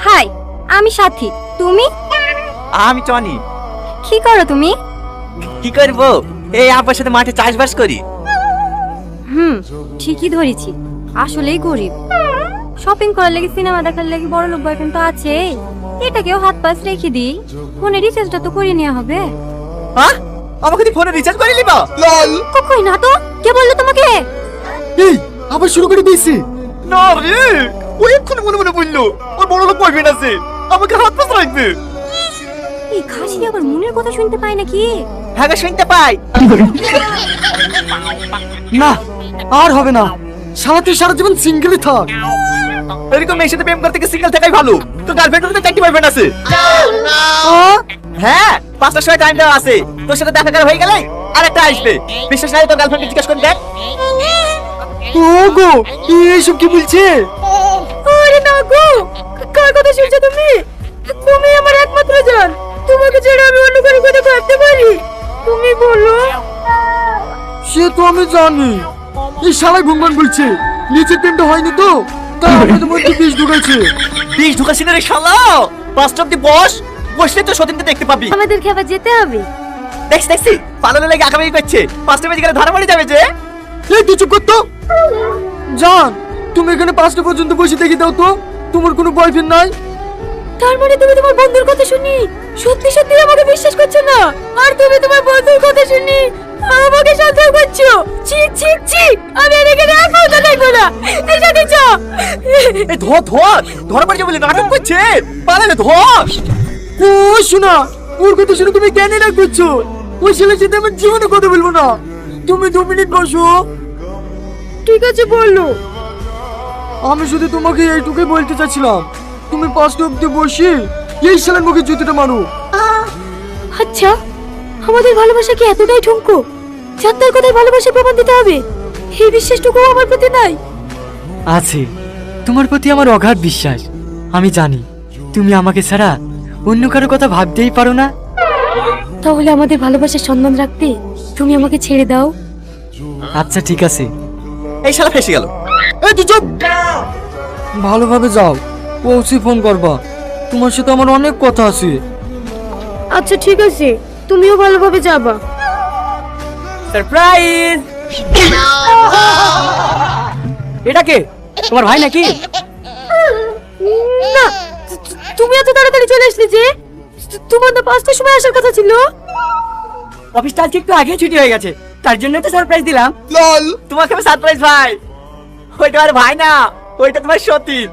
High, আমি সাথী। তুমি? আমি টনি। কি করো তুমি? কি করব? এই আব্বার সাথে মাঠে চাষবাস করি। ঠিকই ধরেছি, আসলেই গরিব। শপিং করার লাগি, সিনেমা দেখার লাগি বড় লোক বয়ফ্রেন্ড তো আছে। এটাকেও হাত পাশ রেখে দিই, ফোনে রিচার্জটা তো করে নেওয়া হবে। হ্যাঁ, আমাকে তুই ফোনে রিচার্জ করে নিবা? লল। কই না তো, কে বললো তোমাকে? এই আবার শুরু করে দিয়েছি। না রে, ও এক্ষুনি মনে মনে বললো ওর বড় লোক বয়ফ্রেন্ড আছে, আমাকে হাত পাশ রাখবে। এই খাসি আবার মনের কথা শুনতে পায় নাকি? হ্যাঁ শুনতে পাই। না আর হবে না, সারা তুই সারা জীবন সিঙ্গেলই থাক। এরকম মেয়ের সাথে প্রেম করতে গিয়ে সিঙ্গেল থাকাই ভালো। তো গার্লফ্রেন্ড তো চারটি বয়ফ্রেন্ড আছে। হ্যাঁ, 5টার সময় টাইম দেওয়া আছে। তোর সাথে দেখা করা হয়ে গেলে আরেকটা আসবে। বিশ্বাস নাই তো গার্লফ্রেন্ডকে জিজ্ঞেস করে দেখ। ওগো এইসব কি বলছে? আরে না গো, কার কথা শুনছো তুমি? তুমি আমার একমাত্র জান, তোমাকে ছেড়ে আমি অন্য কারো কথা ভাবতে পারি? তুমি বলো। সে তো আমি জানি, এই শালাই ভুঙ্গন বলছে নিচের প্রেমটা হয়নি তো, তাই আমাদের মধ্যে বিষ ঢুকেছে। বিষ ঢুকাছি না রে শালা। 5টা অব্দি বসলে তো সতীনকে দেখতে পাবি। আমাদেরকে আবার যেতে হবে। দেখছি পালানোর লাগে আঁকাবাকি করছে। 5টা বেজে গেলে ধরা পড়ে যাবে যে। এই তুই চুপ কর তো। জান, তুমি এখানে 5টা পর্যন্ত বসে থেকে দাও তো। তোমার কোনো বয়ফ্রেন্ড নাই? তার মানে তুমি তোমার বন্ধুর কথা শুনি সত্যি সত্যি আমাকে বিশ্বাস করছো না, আর তুমি তোমার বন্ধুর কথা শুনি আমাকে সন্দেহ করছো? ছি ছি ছি, আমি আর এখানে আর কথা দেখবো না। এই সাথে চ। এই ধরা পড়ে যাবে বলে নাটক করছে। পালালে ধর। ও শোনা, ওর কথা শুনে তুমি কেন রাগ করছো? ওই ছেলের সাথে আমার জীবনে কথা বলবো না। তুমি 2 মিনিট বসো। ঠিক আছে বললো। আমি শুধু তোমাকে এইটুকুই বলতে চাচ্ছিলাম, তুমি 5টা অব্দি বসি এই শালার মুখে জুতোটা মারো। আচ্ছা, আমাদের ভালোবাসা কি এতটাই ঠুনকো? যাত্রার কথায় ভালোবাসা প্রমাণ দিতে হবে? এই বিশ্বাসটুকু আমার প্রতি নাই। আছে, তোমার প্রতি আমার অগাধ বিশ্বাস। আমি জানি তুমি আমাকে ছাড়া অন্য কারো কথা ভাবতেই পারো না। তাহলে আমাদের ভালোবাসার সম্মান রাখতে তুমি আমাকে ছেড়ে দাও। আচ্ছা ঠিক আছে। এই শালা ফেসে গেল। এই তুই চুপ। ভালোভাবে যাও, পৌঁছে ফোন করবা। তোমার সাথে আমার অনেক কথা আছে। আচ্ছা ঠিক আছে, তুমিও ভালোভাবে যাবা। সারপ্রাইজ! এটা কে? তোমার ভাই নাকি? না, তুমি এত তাড়াতাড়ি চলে আসলে যে? তোমার তো 5টার সময় আসার কথা ছিল। অফিসটা আজকে একটু আগে ছুটি হয়ে গেছে, তার জন্য তো সারপ্রাইজ দিলাম। লল, তোমাকে আমি সারপ্রাইজ ভাই। ওইটা আর ভাই না, ওইটা তোমার সতীন।